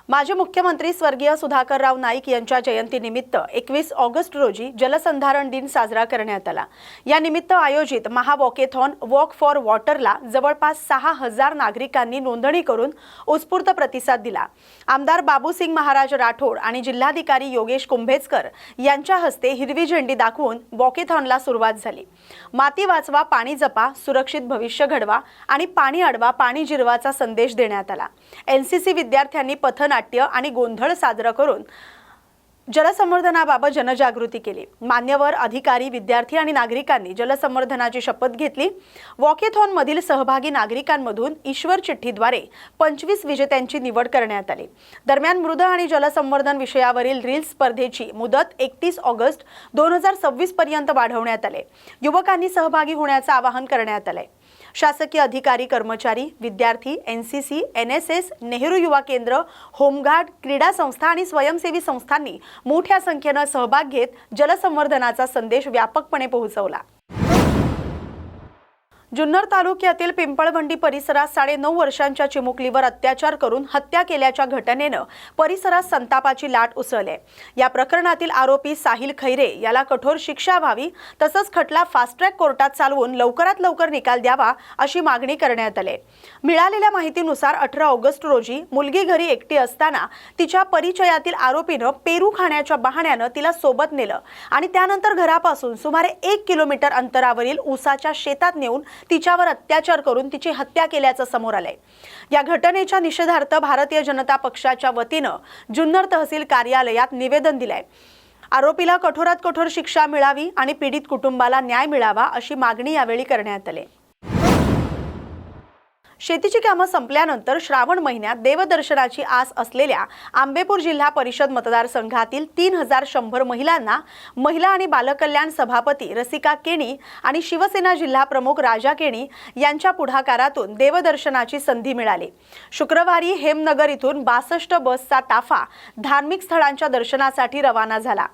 माजी मुख्यमंत्री स्वर्गीय सुधाकरराव नाईक यांच्या जयंतीनिमित्त 21 ऑगस्ट रोजी जलसंधारण दिन साजरा करण्यात आला। या निमित्त आयोजित महावॉकेथॉन वॉक फॉर वॉटरला जवळपास 6000 नागरिकांनी नोंदणी करून उत्स्फूर्त प्रतिसाद दिला। आमदार बाबूसिंग महाराज राठोड आणि जिल्हाधिकारी योगेश कुंभेजकर यांच्या हस्ते हिरवी झेंडी दाखवून वॉकेथॉनला सुरुवात झाली। माती वाचवा, पाणी जपा, सुरक्षित भविष्य घडवा आणि पाणी अडवा, पाणी जिरवाचा संदेश देण्यात आला। एनसीसी विद्यार्थ्यांनी पथनाट्य आणि गोंधळ साजरा करून जलसंवर्धनाबाबत जनजागृती केली। मान्यवर अधिकारी, विद्यार्थी आणि नागरिकांनी जलसंवर्धनाची शपथ घेतली। वॉकेथॉन मधील सहभागी नागरिकांमधून ईश्वर चिठ्ठीद्वारे 25 विजेत्यांची निवड करण्यात आली। दरम्यान मृद आणि जलसंवर्धन विषयावरील रील स्पर्धेची मुदत 31 ऑगस्ट 2026 पर्यंत वाढवण्यात आले। युवकांनी सहभागी होण्याचे आवाहन करण्यात आले। शासकीय अधिकारी, कर्मचारी, विद्यार्थी, एनसीसी, एनएसएस, नेहरू युवा केंद्र, होमगार्ड, क्रीडा संस्था आणि स्वयंसेवी संस्थांनी मोठ्या संख्येने सहभाग घेत जलसंवर्धनाचा संदेश व्यापकपणे पोहोचवला। जुन्नर तालुक्यातील पिंपळवंडी परिसरात 9.5 वर्षांच्या चिमुकलीवर अत्याचार करून हत्या केल्याच्या घटनेनं परिसरात संतापाची लाट उसळली। या प्रकरणातील आरोपी साहिल खैरे याला कठोर शिक्षा व्हावी, तसंच खटला फास्ट ट्रॅक कोर्टात चालवून लवकरात लवकर निकाल द्यावा अशी मागणी करण्यात आली। मिळालेल्या माहितीनुसार 18 ऑगस्ट रोजी मुलगी घरी एकटी असताना तिच्या परिचयातील आरोपीनं पेरू खाण्याच्या बहाण्यानं तिला सोबत नेलं आणि त्यानंतर घरापासून सुमारे 1 किलोमीटर अंतरावरील ऊसाच्या शेतात नेऊन तिच्यावर अत्याचार करून तिची हत्या केल्याचं समोर आलंय। या घटनेच्या निषेधार्थ भारतीय जनता पक्षाच्या वतीनं जुन्नर तहसील कार्यालयात निवेदन दिलंय। आरोपीला कठोरात कठोर शिक्षा मिळावी आणि पीडित कुटुंबाला न्याय मिळावा अशी मागणी यावेळी करण्यात आली। शेतीची कामं संपल्यानंतर श्रावण महिन्यात देवदर्शनाची आस असलेल्या आंबेपूर जिल्हा परिषद मतदारसंघातील 3100 महिलांना महिला आणि बालकल्याण सभापती रसिका केणी आणि शिवसेना जिल्हा प्रमुख राजा केणी यांच्या पुढाकारातून देवदर्शनाची संधी मिळाली। शुक्रवारी हेमनगर इथून 62 बसचा ताफा धार्मिक स्थळांच्या दर्शनासाठी रवाना झाला।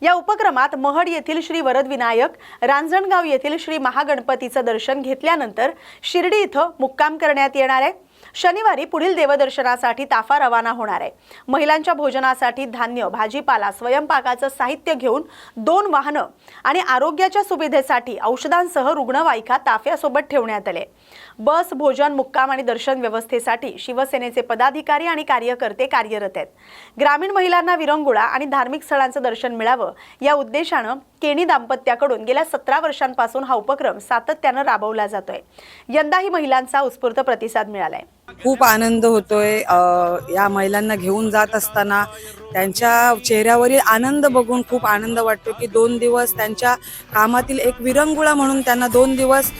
या उपक्रमात महड येथील श्री वरदविनायक, रांजणगाव येथील श्री महागणपतीचं दर्शन घेतल्यानंतर शिर्डी इथं मुक्काम करण्यात येणार आहे। शनिवारी पुढील देवदर्शनासाठी ताफा रवाना होणार आहे। महिलांच्या भोजनासाठी धान्य, भाजीपाला, स्वयंपाकाचं साहित्य घेऊन 2 वाहनं आणि आरोग्याच्या सुविधेसाठी औषधांसह रुग्णवाहिका ताफ्यासोबत ठेवण्यात आले। बस, भोजन, मुक्काम आणि दर्शन व्यवस्थेसाठी शिवसेनेचे पदाधिकारी आणि कार्यकर्ते कार्यरत आहेत। ग्रामीण महिलांना विरंगुळा आणि धार्मिक स्थळांचं दर्शन मिळावं या उद्देशानं केणी दाम्पत्याकडून गेल्या 17 वर्षांपासून हा उपक्रम सातत्यानं राबवला जातोय। यंदाही महिलांचा उत्स्फूर्त प्रतिसाद मिळालाय। खूप आनंद होतोय। या महिलांना घेऊन जात असताना त्यांच्या चेहऱ्यावरील आनंद बघून खूप आनंद वाटतो की 2 दिवस त्यांच्या कामातील एक विरंगुळा म्हणून त्यांना 2 दिवस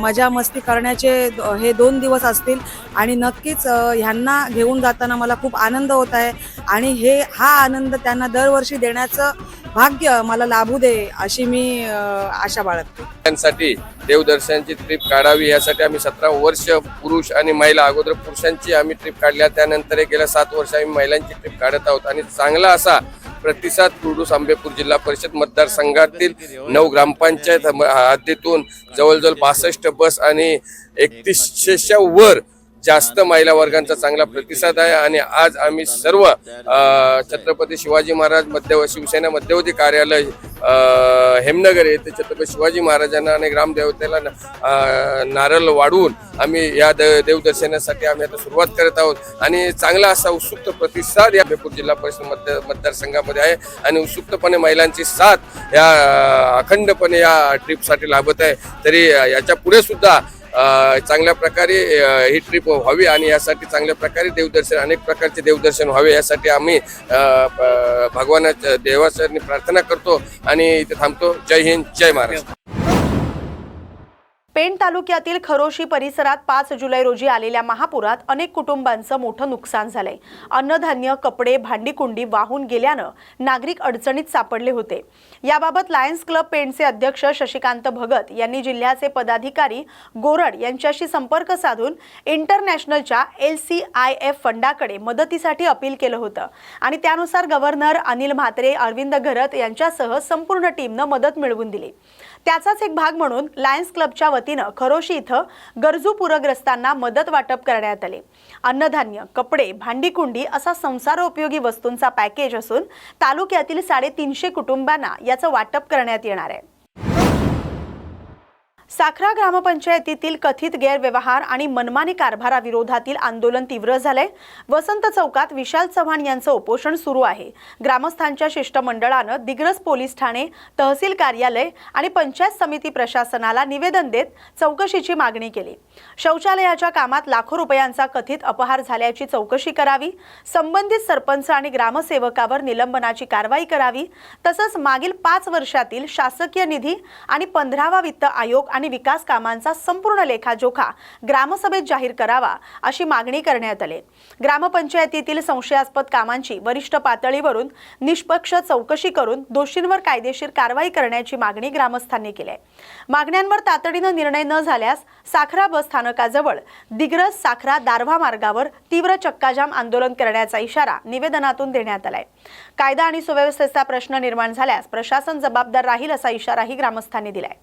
मजा मस्ती करण्याचे हे 2 दिवस असतील आणि नक्कीच ह्यांना घेऊन जाताना मला खूप आनंद होत आहे आणि हा आनंद त्यांना दरवर्षी देण्याचं भाग्य मला लाभू दे अशी मी आशा बाळगते। त्यांसाठी देवदर्शनाची ट्रिप काढावी यासाठी आम्ही 17 वर्ष पुरुष आणि महिला, अगोदर पुरुषांची आम्ही ट्रिप काढल्या, त्यानंतर गेल्या 7 वर्ष आम्ही महिलांची ट्रिप काढत आहोत आणि चांगला असा प्रतिसाद कुर्डूस आंबेपूर जिल्हा परिषद मतदारसंघातील 9 ग्रामपंचायत हद्दीतून जवळजवळ 62 बस आणि 3100च्या वर जास्त महिला वर्गांचा चांगला प्रतिसाद आहे आणि आज आम्ही सर्व छत्रपती शिवाजी महाराज शिवसेना मध्यवर्ती कार्यालय हेमनगर येथे छत्रपती शिवाजी महाराजांना आणि ग्रामदेवतेला नारळ वाढवून आम्ही या देवदर्शनासाठी आम्ही आता सुरुवात करत आहोत आणि चांगला असा उत्सुक प्रतिसाद या आंबेपूर जिल्हा परिषद मतदारसंघामध्ये आहे आणि उत्सुकपणे महिलांची साथ या अखंडपणे या ट्रिपसाठी लाभत आहे। तरी याच्या पुढे सुद्धा चांगल्या प्रकारे ही ट्रिप व्हावी आणि यासाठी चांगल्या प्रकारे देवदर्शन, अनेक प्रकारचे देवदर्शन व्हावे यासाठी आम्ही भगवानाच्या देवाचरणी प्रार्थना करतो आणि इथे थांबतो। जय हिंद, जय महाराष्ट्र। पेण तालुक्यातील खरोशी परिसरात 5 जुलै रोजी आलेल्या महापुरात अनेक कुटुंबांचं मोठं नुकसान झालंय। अन्नधान्य, कपडे, भांडीकुंडी वाहून गेल्यानं नागरिक अडचणीत सापडले होते। याबाबत लायन्स क्लब पेणचे अध्यक्ष शशिकांत भगत यांनी जिल्ह्याचे पदाधिकारी गोरड यांच्याशी संपर्क साधून इंटरनॅशनलच्या LCIF फंडाकडे मदतीसाठी अपील केलं होतं आणि त्यानुसार गव्हर्नर अनिल म्हात्रे, अरविंद घरत यांच्यासह संपूर्ण टीमनं मदत मिळवून दिली। त्याचाच एक भाग म्हणून लायन्स क्लबच्या वतीनं खरोशी इथं गरजू पूरग्रस्तांना मदत वाटप करण्यात आले। अन्नधान्य, कपडे, भांडीकुंडी असा संसारोपयोगी वस्तूंचा पॅकेज असून तालुक्यातील 350 कुटुंबांना याचं वाटप करण्यात येणार आहे। साखरा ग्रामपंचायतीतील कथित गैरव्यवहार आणि मनमानी कारभाराविरोधातील आंदोलन तीव्र झाले। वसंत चौकात विशाल चव्हाण यांचं उपोषण सुरू आहे। ग्रामस्थांच्या शिष्टमंडळानं दिग्रस पोलीस ठाणे, तहसील कार्यालय आणि पंचायत समिती प्रशासनाला निवेदन देत चौकशीची मागणी केली। शौचालयाच्या कामात लाखो रुपयांचा कथित अपहार झाल्याची चौकशी करावी, संबंधित सरपंच आणि ग्रामसेवकावर निलंबनाची कारवाई करावी, तसंच मागील 5 वर्षातील शासकीय निधी आणि 15वा वित्त आयोग आणि विकास कामांचा संपूर्ण लेखाजोखा ग्रामसभेत जाहीर करावा अशी मागणी करण्यात आली। ग्रामपंचायतीतील संशयास्पद कामांची वरिष्ठ पातळीवरून निष्पक्ष चौकशी करून दोषींवर कायदेशीर कारवाई करण्याची मागणी ग्रामस्थांनी केली आहे। मागण्यांवर तातडीने निर्णय न झाल्यास साखरा बस स्थानकाजवळ दिग्रस साखरा दारव्हा मार्गावर तीव्र चक्काजाम आंदोलन करण्याचा इशारा निवेदनातून देण्यात आलाय। कायदा आणि सुव्यवस्थेचा प्रश्न निर्माण झाल्यास प्रशासन जबाबदार राहील असा इशाराही ग्रामस्थांनी दिलाय।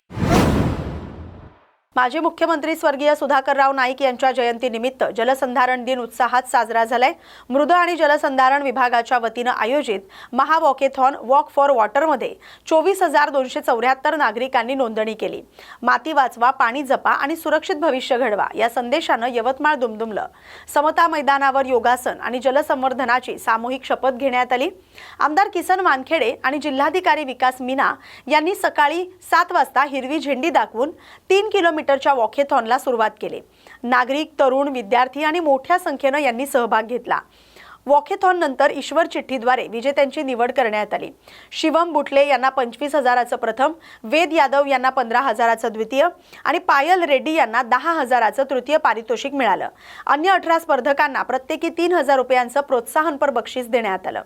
माजी मुख्यमंत्री स्वर्गीय सुधाकरराव नाईक यांच्या जयंतीनिमित्त जलसंधारण दिन उत्साहात साजरा झालाय। मृद आणि जलसंधारण विभागाच्या वतीनं आयोजित महावॉकेथॉन वॉक फॉर वॉटरमध्ये 24,274 नागरिकांनी नोंदणी केली। माती वाचवा, पाणी जपा आणि सुरक्षित भविष्य घडवा या संदेशानं यवतमाळ दुमदुमलं। समता मैदानावर योगासन आणि जलसंवर्धनाची सामूहिक शपथ घेण्यात आली। आमदार किसन वानखेडे आणि जिल्हाधिकारी विकास मीना यांनी सकाळी 7 वाजता हिरवी झेंडी दाखवून 3 किलोमीटरच्या वॉकेथॉनला सुरुवात केली। नागरिक, तरुण, विद्यार्थी आणि मोठ्या संख्येनं यांनी सहभाग घेतला। वॉकेथॉन नंतर ईश्वर चिठ्ठीद्वारे विजेत्यांची निवड करण्यात आली। शिवम बुटले यांना 25,000चं प्रथम, वेद यादव यांना 15,000चं द्वितीय आणि पायल रेड्डी यांना 10,000चं तृतीय पारितोषिक मिळालं। अन्य 18 स्पर्धकांना प्रत्येकी 3,000 रुपयांचं प्रोत्साहनपर बक्षीस देण्यात आलं।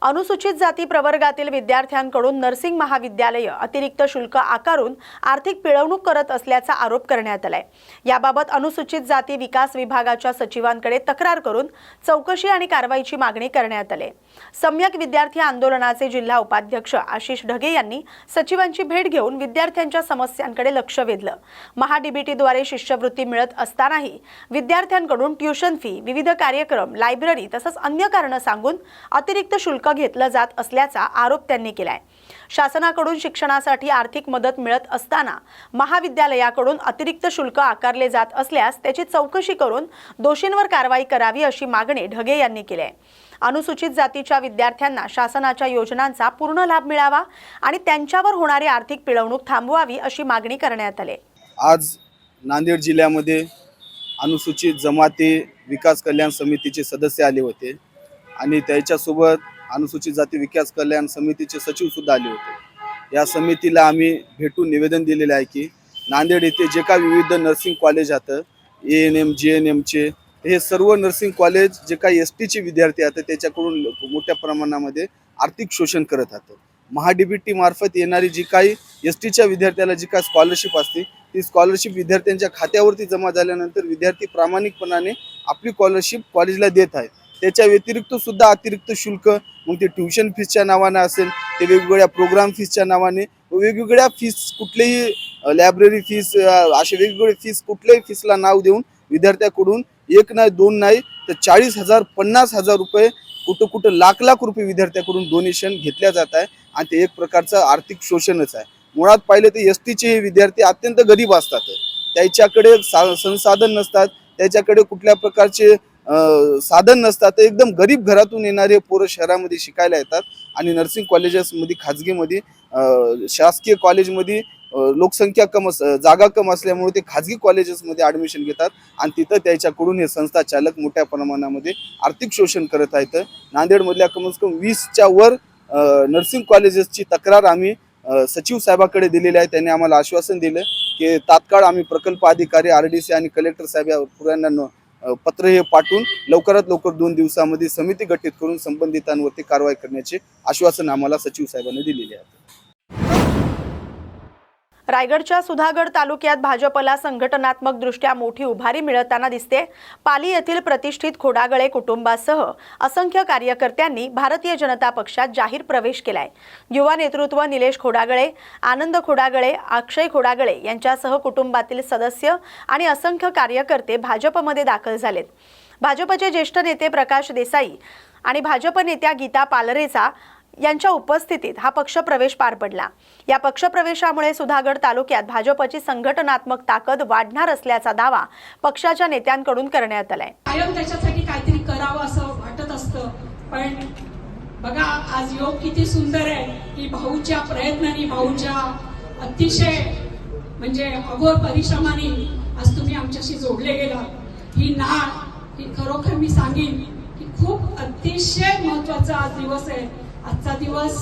अनुसूचित जाती प्रवर्गातील विद्यार्थ्यांकडून नर्सिंग महाविद्यालय अतिरिक्त शुल्क आकारून आर्थिक पिळवणूक करत असल्याचा आरोप करण्यात आलाय। याबाबत अनुसूचित जाती विकास विभागाच्या सचिवांकडे तक्रार करून चौकशी आणि कारवाईची मागणी करण्यात आली। सम्यक विद्यार्थी आंदोलनाचे जिल्हा उपाध्यक्ष आशिष ढगे यांनी सचिवांची भेट घेऊन विद्यार्थ्यांच्या समस्यांकडे लक्ष वेधलं। महाडीबीटीद्वारे शिष्यवृत्ती मिळत असतानाही विद्यार्थ्यांकडून ट्युशन फी, विविध कार्यक्रम, लायब्ररी तसंच अन्य कारणं सांगून अतिरिक्त शुल्क घेतलं जात असल्याचा आरोप त्यांनी केलाय। शासनाकडून शिक्षणासाठी आर्थिक मदत मिळत असताना महाविद्यालयाकडून अतिरिक्त शुल्क आकारले जात असल्यास त्याची चौकशी करून दोषींवर कारवाई करावी अशी मागणी ढगे यांनी केली आहे। अनुसूचित जातीच्या विद्यार्थ्यांना शासनाच्या योजनांचा पूर्ण लाभ मिळावा आणि त्यांच्यावर होणारी आर्थिक पिळवणूक थांबवावी अशी मागणी करण्यात आली। आज नांदेड जिल्ह्यामध्ये अनुसूचित जमाती विकास कल्याण समितीचे सदस्य आले होते आणि त्याच्यासोबत अनुसूचित जाती विकास कल्याण समितीचे सचिव सुद्धा आले होते। या समितीला आम्ही भेटून निवेदन दिलेले आहे की नांदेड येथे जे काही विविध नर्सिंग कॉलेज आहेत, ANM, GNM चे, हे सर्व नर्सिंग कॉलेज जे काही ST चे विद्यार्थी आहेत त्याच्याकडून मोठ्या प्रमाणामध्ये आर्थिक शोषण करत आहेत। महाडीबीटी मार्फत येणारी जी काही ST च्या विद्यार्थ्याला जी काही स्कॉलरशिप असते ती स्कॉलरशिप विद्यार्थ्यांच्या खात्यावरती जमा झाल्यानंतर विद्यार्थी प्रामाणिकपणाने आपली स्कॉलरशिप कॉलेजला देत आहेत। त्याच्या व्यतिरिक्त सुद्धा अतिरिक्त शुल्क, मग ते ट्युशन फीसच्या नावाने असेल, ते वेगवेगळ्या प्रोग्राम फीसच्या नावाने, वेगवेगळ्या फीस, कुठलेही लायब्ररी फीस, असे वेगवेगळे फीस, कुठल्याही फीसला नाव देऊन विद्यार्थ्याकडून 1 नाही 2 नाही तर 40,000 50,000 रुपये, कुठं लाख रुपये विद्यार्थ्याकडून डोनेशन घेतल्या जात आहे आणि ते एक प्रकारचं आर्थिक शोषणच आहे। मुळात पाहिलं तर ST चे विद्यार्थी अत्यंत गरीब असतात, त्याच्याकडे संसाधन नसतात, त्याच्याकडे कुठल्या प्रकारचे साधन नसतात, एकदम गरीब घरातून येणारे पोरं शहरामध्ये शिकायला येतात आणि नर्सिंग कॉलेजेसमध्ये, खाजगीमध्ये, शासकीय कॉलेजमध्ये लोकसंख्या कम, जागा कम असल्यामुळे ते खाजगी कॉलेजेसमध्ये ॲडमिशन घेतात आणि तिथं त्याच्याकडून हे संस्था चालक मोठ्या प्रमाणामध्ये आर्थिक शोषण करत आहेत। नांदेडमधल्या कमीत कमी 20च्या वर नर्सिंग कॉलेजेसची तक्रार आम्ही सचिव साहेबाकडे दिलेली आहे। त्यांनी आम्हाला आश्वासन दिलं की तात्काळ आम्ही प्रकल्प अधिकारी, RDC आणि कलेक्टर साहेब यांना पत्र हे पाठवून लवकरात लवकर 2 दिवसामध्ये समिती गठीत करून संबंधितांवरती कारवाई करण्याचे आश्वासन आम्हाला सचिव साहेबांनी दिलेले आहे। रायगडच्या सुधागड तालुक्यात भाजपला संघटनात्मक दृष्ट्या मोठी उभारी मिळताना दिसते। पाली येथील प्रतिष्ठित खोडागळे कुटुंबासह असंख्य कार्यकर्त्यांनी भारतीय जनता पक्षात जाहीर प्रवेश केलाय। युवा नेतृत्व निलेश खोडागळे, आनंद खोडागळे, अक्षय खोडागळे यांच्यासह कुटुंबातील सदस्य आणि असंख्य कार्यकर्ते भाजपमध्ये दाखल झालेत। भाजपचे ज्येष्ठ नेते प्रकाश देसाई आणि भाजप नेत्या गीता पालरेचा यांच्या उपस्थितीत हा पक्षप्रवेश पार पडला। या पक्षप्रवेशामुळे सुधागड तालुक्यात भाजपची संघटनात्मक ताकद वाढणार असल्याचा दावा पक्षाच्या नेत्यांकडून करण्यात आलाय। कायम त्याच्यासाठी काहीतरी करावं असं वाटत असतं, पण बघा आज योग किती सुंदर आहे की भाऊच्या प्रयत्नांनी, भाऊच्या अतिशय म्हणजे अघोर परिश्रमाने आज तुम्ही आमच्याशी जोडले गेलात। ही नाळ ही खरोखर मी सांगेन की खूप अतिशय महत्वाचा आज दिवस आहे। आजचा दिवस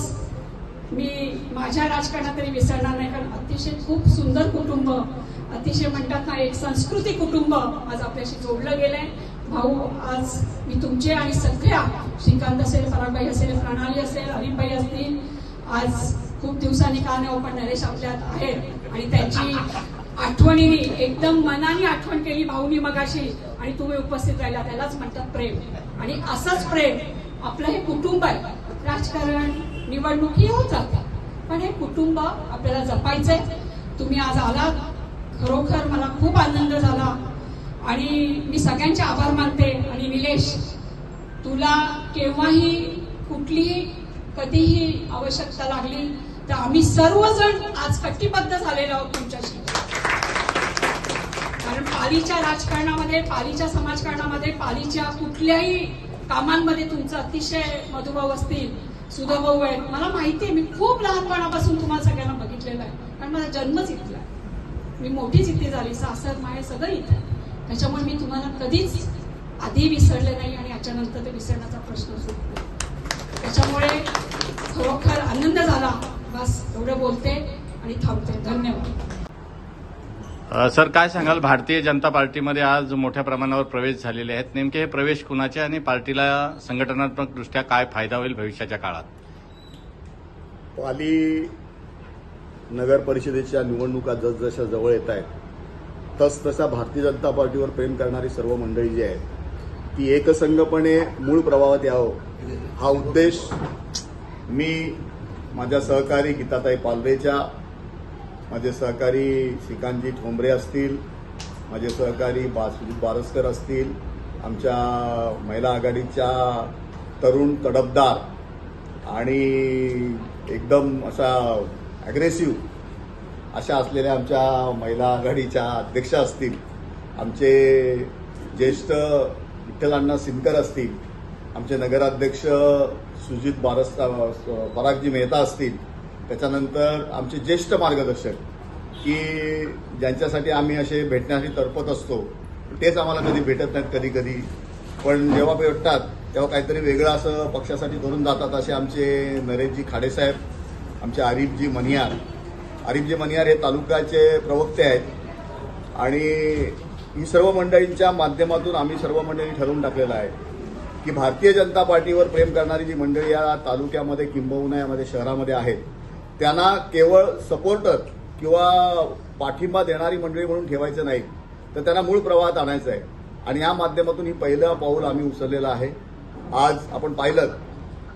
मी माझ्या राजकारणात तरी विसरणार नाही, कारण अतिशय खूप सुंदर कुटुंब, अतिशय म्हणतात ना एक संस्कृती कुटुंब आज आपल्याशी जोडलं गेलंय। भाऊ आज मी तुमचे आणि सगळ्या श्रीकांत असेल, परागबाई असेल, प्रणाली असेल, हरिभाई असतील, आज खूप दिवसांनी का नाही पण नरेश आपल्यात आहेत आणि त्यांची आठवणीने एकदम मनाने आठवण केली भाऊनी मगाशी आणि तुम्ही उपस्थित राहिला, त्यालाच म्हणतात प्रेम। आणि असंच प्रेम आपलं हे कुटुंब आहे। राजकारण निवडणुकी होत जातात, पण हे कुटुंब आपल्याला जपायचंय। तुम्ही आज आलात, खरोखर मला खूप आनंद झाला आणि मी सगळ्यांचे आभार मानते। आणि निलेश, तुला केव्हाही कुठलीही कधीही आवश्यकता लागली तर आम्ही सर्वजण आज कटिबद्ध झालेलो आहोत तुमच्याशी, कारण पालीच्या राजकारणामध्ये, पालीच्या समाजकारणामध्ये, पालीच्या कुठल्याही कामांमध्ये तुमचं अतिशय मधुभाऊ असतील, सुधाभाऊ आहेत। मला माहिती आहे, मी खूप लहानपणापासून तुम्हाला सगळ्यांना बघितलेलं आहे, कारण माझा जन्मच इथला आहे, मी मोठीच इथे झाली, सासर माहेर सगळं इथं, त्याच्यामुळे मी तुम्हाला कधीच आधी विसरले नाही आणि याच्यानंतर ते विसरण्याचा प्रश्न सुटतो। त्याच्यामुळे खरोखर आनंद झाला। बस एवढं बोलते आणि थांबते। धन्यवाद। सर, काय सांगाल, भारतीय जनता पार्टीमध्ये आज मोठ्या प्रमाणावर प्रवेश झालेले आहेत, नेमके हे प्रवेश कुणाचे आणि पार्टीला संघटनात्मक दृष्ट्या काय फायदा होईल भविष्याच्या काळात? पाली नगर परिषदेच्या निवडणुका जसजशा जवळ येत आहेत तसतसा भारतीय जनता पार्टीवर प्रेम करणारी सर्व मंडळी जी आहेत ती एकसंघपणे मूळ प्रवाहात यावं हा उद्देश मी माझ्या सहकारी गीताताई पालरेच्या, माझे सहकारी श्रीकांतजी ठोंबरे असतील, माझे सहकारी सुजित बारसकर असतील, आमच्या महिला आघाडीच्या तरुण तडफदार आणि एकदम अशा ॲग्रेसिव्ह अशा असलेल्या आमच्या महिला आघाडीच्या अध्यक्षा असतील, आमचे ज्येष्ठ विठ्ठल अण्णा सिनकर असतील, आमचे नगराध्यक्ष सुजित परागजी मेहता असतील, त्याच्यानंतर आमचे ज्येष्ठ मार्गदर्शक की ज्यांच्यासाठी आम्ही असे भेटण्यासाठी तरपत असतो, तेच आम्हाला कधी भेटत नाहीत कधी कधी, पण जेव्हा भेटतात तेव्हा काहीतरी वेगळं असं पक्षासाठी करून जातात, असे आमचे नरेशजी खाडेसाहेब, आमचे आरिफजी मनियार हे तालुक्याचे प्रवक्ते आहेत। आणि ही सर्व मंडळींच्या माध्यमातून आम्ही सर्व मंडळी ठरवून टाकलेलं आहे की भारतीय जनता पार्टीवर प्रेम करणारी जी मंडळी या तालुक्यामध्ये किंबहुना यामध्ये शहरामध्ये आहेत त्यांना केवळ सपोर्टर किंवा पाठिंबा देणारी मंडळी म्हणून ठेवायचं नाही, तर त्यांना मूळ प्रवाहात आणायचं आहे। आणि या माध्यमातून ही पहिलं पाऊल आम्ही उचललेलं आहे। आज आपण पाहिलं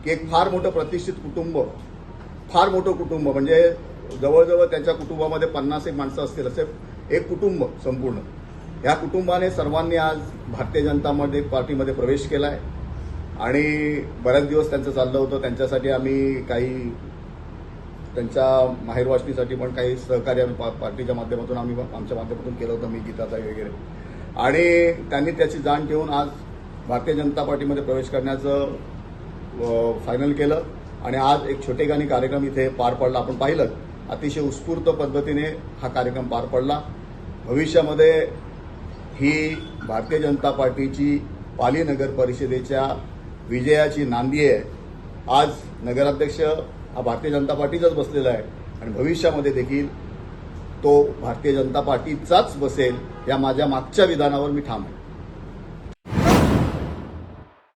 की एक फार मोठं प्रतिष्ठित कुटुंब, फार मोठं कुटुंब म्हणजे जवळजवळ त्यांच्या कुटुंबामध्ये 50 माणसं असतील असे एक कुटुंब संपूर्ण, या कुटुंबाने सर्वांनी आज भारतीय जनता पार्टीमध्ये प्रवेश केला आहे। आणि बऱ्याच दिवस त्यांचं चाललं होतं, त्यांच्यासाठी आम्ही काही त्यांच्या माहेरवासणीसाठी पण काही सहकार्य पार्टीच्या माध्यमातून आम्ही आमच्या माध्यमातून केलं होतं, मी गीताताई वगैरे, आणि त्यांनी त्याची जाण ठेवून आज भारतीय जनता पार्टीमध्ये प्रवेश करण्याचं फायनल केलं। आणि आज एक छोटेखानी कार्यक्रम इथे पार पडला, आपण पाहिलं अतिशय उत्स्फूर्त पद्धतीने हा कार्यक्रम पार पडला। भविष्यामध्ये ही भारतीय जनता पार्टीची पाली नगर परिषदेच्या विजयाची नांदी आहे। आज नगराध्यक्ष हा भारतीय जनता पार्टीचाच बसलेला आहे आणि भविष्यामध्ये देखील तो भारतीय जनता पार्टीचाच बसेल, या माझ्या मागच्या विधानावर मी ठाम आहे।